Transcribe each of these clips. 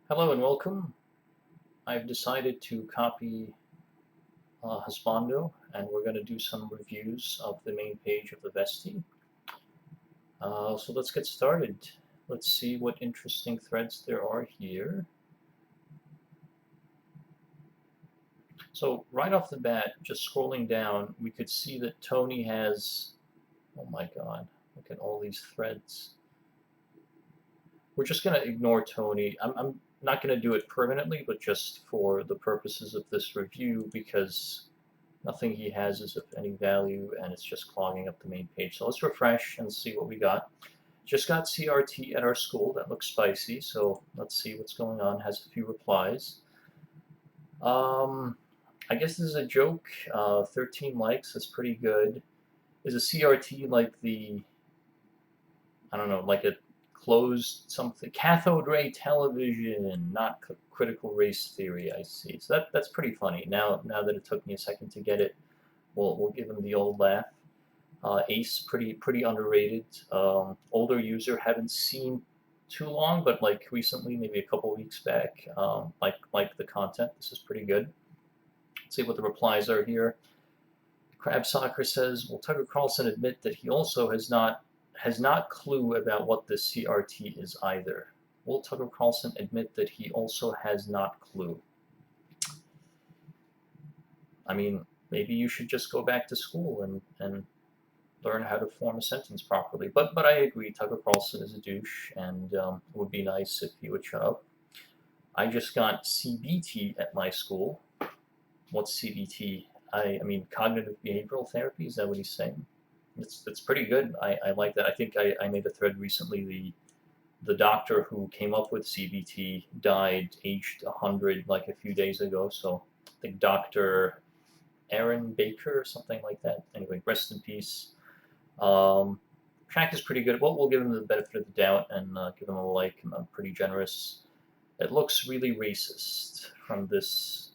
Hello and welcome. I've decided to copy Husbando, and we're going to do some reviews of the main page of the Vesti. So let's get started. Let's see what interesting threads there are here. So right off the bat, just scrolling down, we could see that Tony has, oh my god, look at all these threads. We're just going to ignore Tony. I'm not going to do it permanently, but just for the purposes of this review, because nothing he has is of any value, and it's just clogging up the main page. So let's refresh and see what we got. Just got CRT at our school. That looks spicy, so let's see what's going on. Has a few replies. I guess this is a joke. 13 likes. That's pretty good. Is a CRT like I don't know, like a closed something, cathode ray television, not critical race theory. I see. So that's pretty funny. Now that it took me a second to get it, we'll give him the old laugh. Ace, pretty underrated. Older user, haven't seen too long, but like recently, maybe a couple weeks back. Like the content. This is pretty good. Let's see what the replies are here. Crab Soccer says, "Will Tucker Carlson admit that he also has not clue about what the CRT is either? Will Tucker Carlson admit that he also has not clue?" I mean, maybe you should just go back to school and learn how to form a sentence properly. But I agree, Tucker Carlson is a douche, and it would be nice if he would shut up. I just got CBT at my school. What's CBT? I mean, cognitive behavioral therapy. Is that what he's saying? It's pretty good. I like that. I think I made a thread recently. The doctor who came up with CBT died aged 100 like a few days ago. So I think Dr. Aaron Baker or something like that. Anyway, rest in peace. Track is pretty good. We'll give him the benefit of the doubt and give him a like. I'm pretty generous. It looks really racist from this.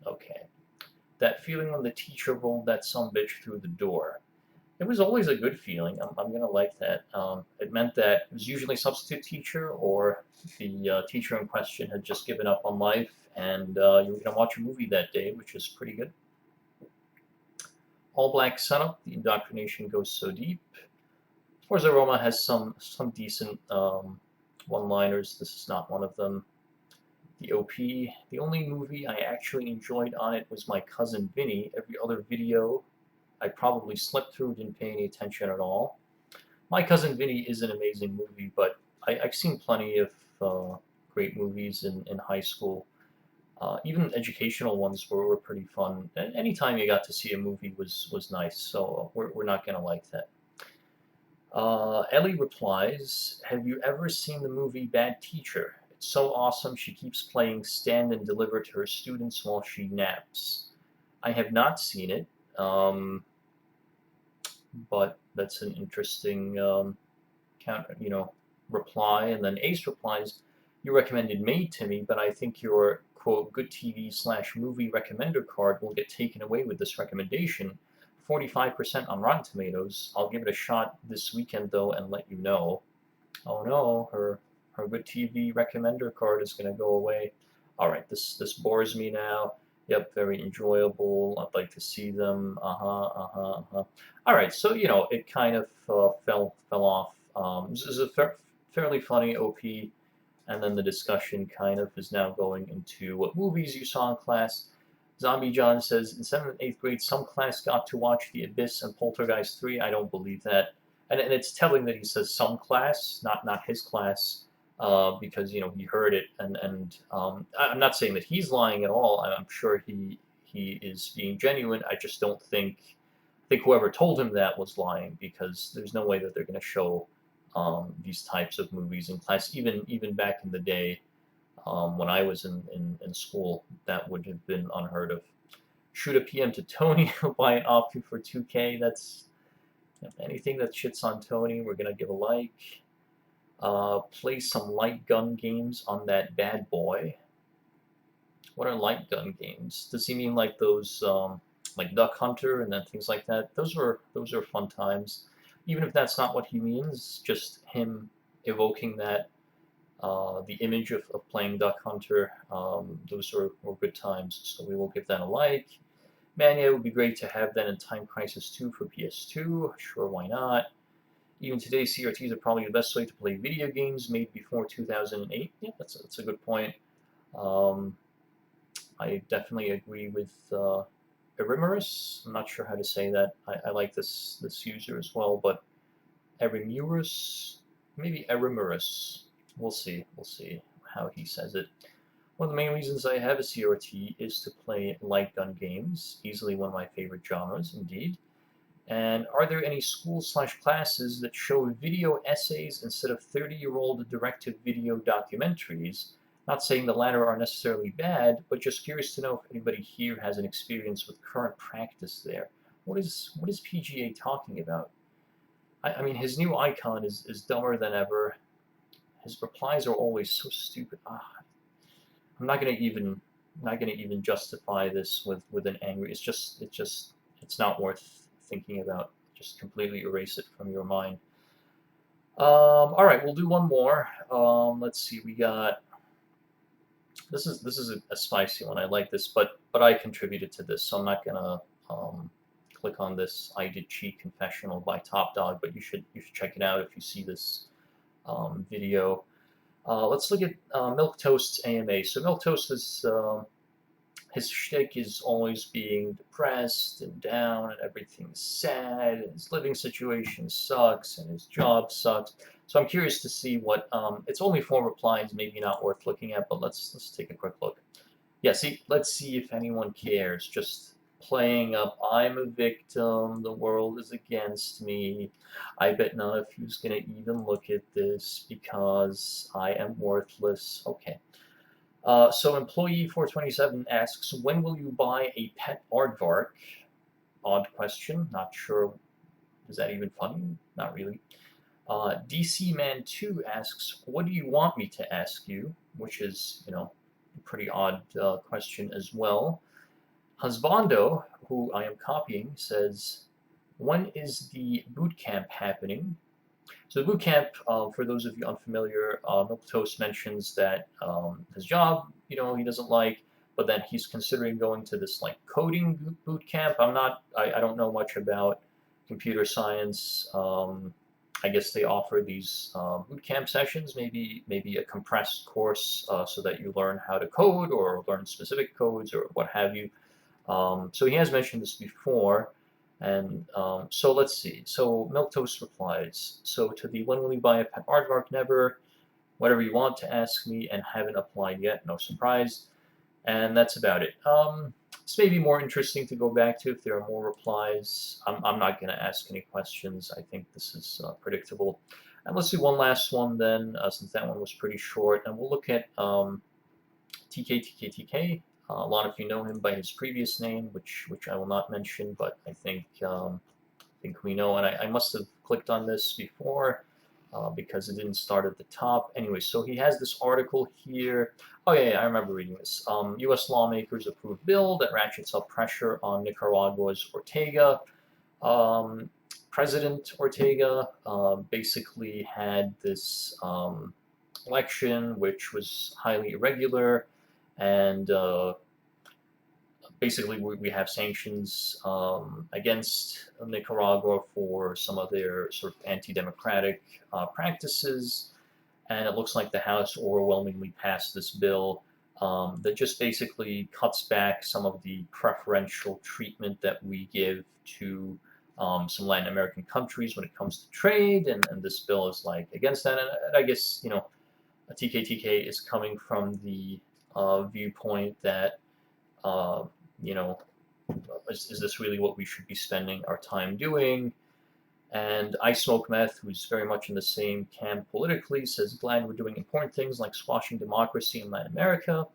Okay. That feeling when the teacher rolled that sumbitch through the door. It was always a good feeling. I'm going to like that. It meant that it was usually a substitute teacher, or the teacher in question had just given up on life, and you were going to watch a movie that day, which is pretty good. All black setup. The indoctrination goes so deep. Forza Roma has some decent one-liners. This is not one of them. The OP. The only movie I actually enjoyed on it was My Cousin Vinny. Every other video I probably slept through, didn't pay any attention at all. My Cousin Vinny is an amazing movie, but I've seen plenty of great movies in high school. Even educational ones were pretty fun. And anytime you got to see a movie was nice, so we're not going to like that. Ellie replies, "Have you ever seen the movie Bad Teacher? It's so awesome she keeps playing stand and deliver to her students while she naps." I have not seen it, but that's an interesting reply. And then Ace replies, "You recommended Maid to me, but I think your quote good TV slash movie recommender card will get taken away with this recommendation. 45% on Rotten Tomatoes. I'll give it a shot this weekend though and let you know." Oh no, her good TV recommender card is going to go away. All right, this bores me now. Yep, very enjoyable. I'd like to see them. All right, so it kind of fell off. This is a fairly funny OP, and then the discussion kind of is now going into what movies you saw in class. Zombie John says, "In 7th and 8th grade, some class got to watch The Abyss and Poltergeist 3. I don't believe that." And it's telling that he says some class, not his class, because he heard it. And I'm not saying that he's lying at all. I'm sure he is being genuine. I just don't think. I think whoever told him that was lying, because there's no way that they're going to show these types of movies in class. Even back in the day, when I was in school, that would have been unheard of. Shoot a PM to Tony, buy an option for 2K. That's anything that shits on Tony, we're gonna give a like. Play some light gun games on that bad boy. What are light gun games? Does he mean like those, like Duck Hunter and then things like that? Those are fun times. Even if that's not what he means, just him evoking that the image of playing Duck Hunter. Those were good times, so we will give that a like. Man, yeah, it would be great to have that in Time Crisis 2 for PS2. Sure, why not? Even today, CRTs are probably the best way to play video games made before 2008. Yeah, that's a good point. Um, I definitely agree with Erimerus. I'm not sure how to say that. I like this user as well, but Erimerus, maybe Erimerus. We'll see. We'll see how he says it. One of the main reasons I have a CRT is to play light gun games, easily one of my favorite genres, indeed. And are there any schools/classes that show video essays instead of 30-year-old direct-to-video documentaries? Not saying the latter are necessarily bad, but just curious to know if anybody here has an experience with current practice there. What is PGA talking about? I mean, his new icon is dumber than ever. His replies are always so stupid. I'm not gonna even justify this with an angry. It's not worth thinking about. Just completely erase it from your mind. All right, we'll do one more. Let's see. We got this is a spicy one. I like this, but I contributed to this, so I'm not gonna click on this. I did cheat confessional by Top Dog, but you should check it out if you see this video. Let's look at Milk Toast's AMA. So Milk Toast is his shtick is always being depressed and down, and everything's sad, and his living situation sucks, and his job sucks. So I'm curious to see what. It's only 4 replies, maybe not worth looking at, but let's take a quick look. Yeah, see, let's see if anyone cares. Just playing up, I'm a victim, the world is against me. I bet none of you's gonna even look at this because I am worthless. Okay. So employee 427 asks, when will you buy a pet aardvark? Odd question, not sure. Is that even funny? Not really. DC Man 2 asks, what do you want me to ask you? Which is, a pretty odd question as well. Husbando, who I am copying, says, when is the boot camp happening? So the boot camp, for those of you unfamiliar, Milk Toast mentions that his job, he doesn't like, but that he's considering going to this like coding boot camp. I don't know much about computer science. I guess they offer these boot camp sessions, maybe a compressed course, so that you learn how to code or learn specific codes or what have you. So he has mentioned this before. And so let's see. So Milk Toast replies, so to the when will we buy a pet aardvark? Never. Whatever you want to ask me and haven't applied yet. No surprise. And that's about it. This may be more interesting to go back to if there are more replies. I'm not going to ask any questions. I think this is predictable. And let's do one last one then, since that one was pretty short. And we'll look at TK. A lot of you know him by his previous name, which I will not mention, but I think we know. And I must have clicked on this before because it didn't start at the top. Anyway, so he has this article here. Oh yeah, I remember reading this. U.S. lawmakers approve bill that ratchets up pressure on Nicaragua's Ortega. President Ortega basically had this election which was highly irregular. And basically, we have sanctions against Nicaragua for some of their sort of anti-democratic practices, and it looks like the House overwhelmingly passed this bill that just basically cuts back some of the preferential treatment that we give to some Latin American countries when it comes to trade, and this bill is like against that. And I guess TK is coming from the viewpoint that, is this really what we should be spending our time doing? And I Smoke Meth, who's very much in the same camp politically, says, glad we're doing important things like squashing democracy in Latin America.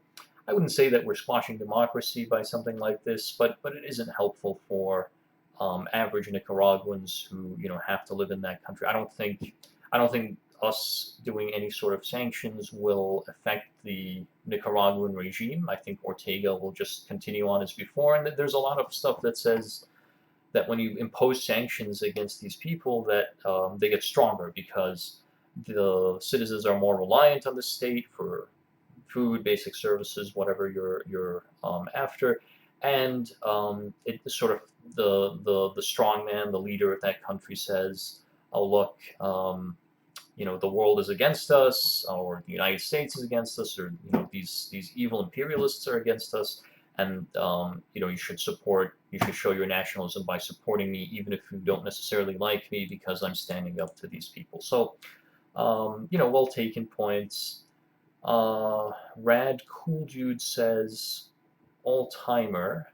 I wouldn't say that we're squashing democracy by something like this, but it isn't helpful for average Nicaraguans who have to live in that country. I don't think us doing any sort of sanctions will affect the Nicaraguan regime. I think Ortega will just continue on as before. And there's a lot of stuff that says that when you impose sanctions against these people, that they get stronger because the citizens are more reliant on the state for food, basic services, whatever you're after, and it sort of the strong man, the leader of that country says, "Oh look, the world is against us, or the United States is against us, or these evil imperialists are against us, and you should show your nationalism by supporting me, even if you don't necessarily like me, because I'm standing up to these people." So, well taken points. Rad Cool Dude says, all-timer,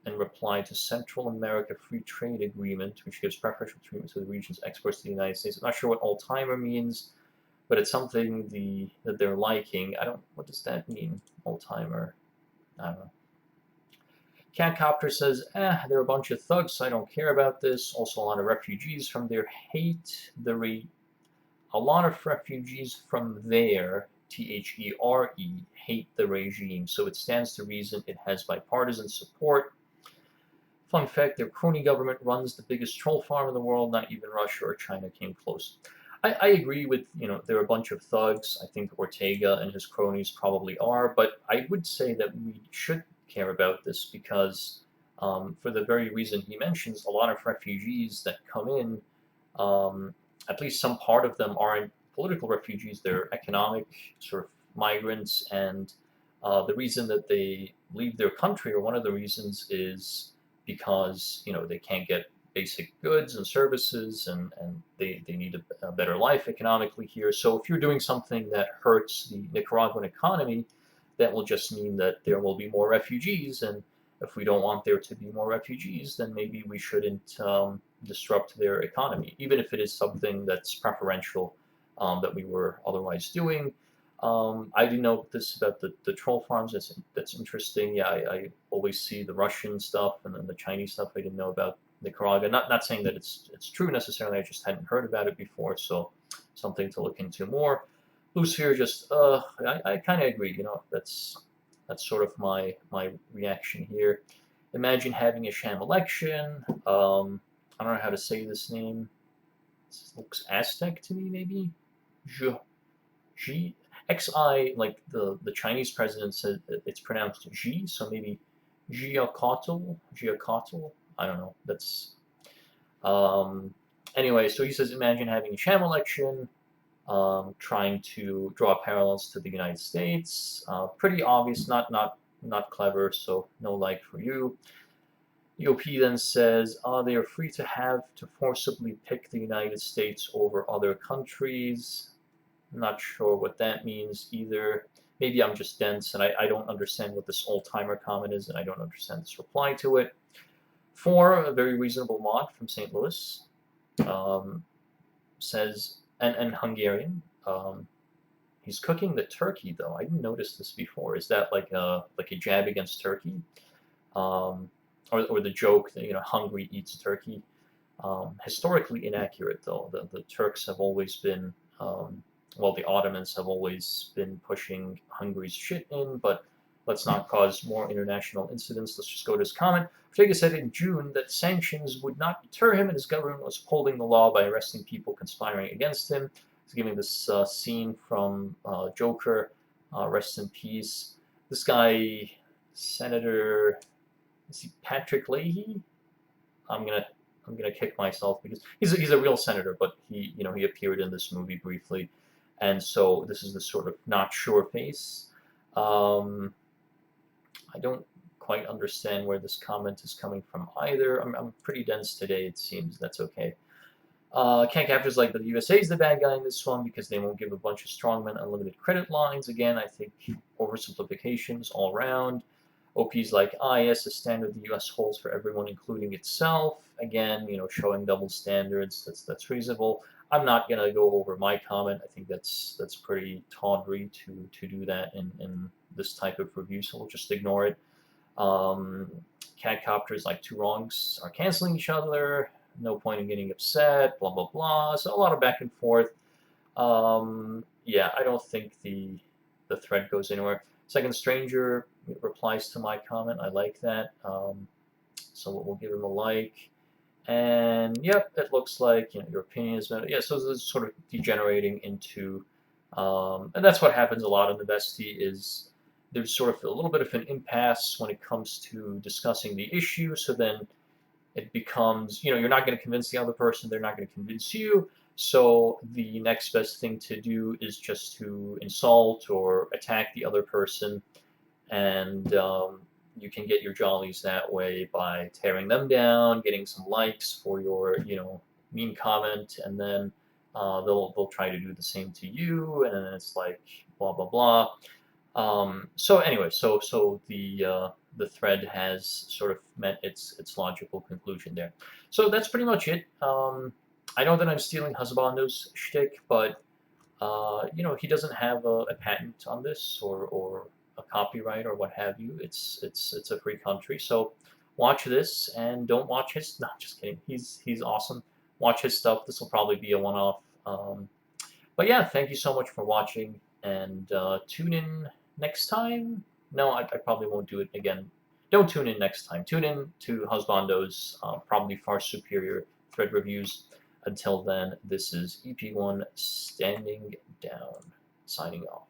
in reply to Central America Free Trade Agreement, which gives preferential treatment to the region's exports to the United States. I'm not sure what all-timer means, but it's something that they're liking. What does that mean, all-timer? I don't know. Catcopter says, they're a bunch of thugs, so I don't care about this. Also, a lot of refugees from there hate a lot of refugees from there, THERE, hate the regime, so it stands to reason it has bipartisan support. Fun fact, their crony government runs the biggest troll farm in the world. Not even Russia or China came close. I agree with, they're a bunch of thugs. I think Ortega and his cronies probably are, but I would say that we should care about this because, for the very reason he mentions, a lot of refugees that come in, at least some part of them aren't political refugees, they're economic sort of migrants, and the reason that they leave their country, or one of the reasons, is because they can't get basic goods and services, and they need a better life economically here. So if you're doing something that hurts the Nicaraguan economy, that will just mean that there will be more refugees, and if we don't want there to be more refugees, then maybe we shouldn't disrupt their economy, even if it is something that's preferential that we were otherwise doing. I do know this about the troll farms. That's interesting. Yeah, I always see the Russian stuff and then the Chinese stuff. I didn't know about Nicaragua. Not saying that it's true necessarily. I just hadn't heard about it before, so something to look into more. Lucifer just I kind of agree. That's sort of my reaction here. Imagine having a sham election. I don't know how to say this name. This looks Aztec to me, maybe. Xi, XI, like the Chinese president said it's pronounced Xi, so maybe Giacotl. I don't know. That's anyway. So he says, imagine having a sham election, trying to draw parallels to the United States. Pretty obvious, not clever. So no like for you. EOP then says, they are free to forcibly pick the United States over other countries. I'm not sure what that means either. Maybe I'm just dense and I don't understand what this old-timer comment is, and I don't understand this reply to it. 4, a very reasonable mod from St. Louis, says, and Hungarian. He's cooking the turkey, though. I didn't notice this before. Is that like a jab against Turkey? Or the joke that, Hungary eats turkey? Historically inaccurate, though. The Turks have always been the Ottomans have always been pushing Hungary's shit in, but let's not cause more international incidents. Let's just go to his comment. Ortega said in June that sanctions would not deter him, and his government was upholding the law by arresting people conspiring against him. He's giving this scene from Joker, rest in peace. This guy, Senator, is he Patrick Leahy? I'm gonna kick myself because he's a real senator, but he appeared in this movie briefly. And so this is the sort of not sure face. I don't quite understand where this comment is coming from either. I'm pretty dense today, it seems. That's okay. Can't captures like, but the USA is the bad guy in this one because they won't give a bunch of strongmen unlimited credit lines. Again, I think oversimplifications all around. OP's like, yes, a standard the US holds for everyone, including itself. Again, showing double standards. That's reasonable. I'm not gonna go over my comment. I think that's pretty tawdry to do that in this type of review, so we'll just ignore it. Catcopters like two wrongs are canceling each other. No point in getting upset. Blah blah blah. So a lot of back and forth. Yeah, I don't think the thread goes anywhere. Second Stranger replies to my comment. I like that. So we'll give him a like. And yep, it looks like your opinion is yeah. So this is sort of degenerating into, and that's what happens a lot in the Vesti is there's sort of a little bit of an impasse when it comes to discussing the issue. So then it becomes, you're not going to convince the other person, they're not going to convince you. So the next best thing to do is just to insult or attack the other person, and you can get your jollies that way by tearing them down, getting some likes for your, mean comment, and then they'll try to do the same to you, and then it's like blah blah blah. So anyway, so the thread has sort of met its logical conclusion there. So that's pretty much it. I know that I'm stealing Husbando's shtick, but he doesn't have a patent on this or a copyright or what have you. It's a free country, so watch this and don't watch his. No, just kidding. He's awesome. Watch his stuff. This will probably be a one-off. But yeah, thank you so much for watching, and tune in next time. No, I probably won't do it again. Don't tune in next time. Tune in to Husbando's probably far superior thread reviews. Until then, this is EP1 standing down, signing off.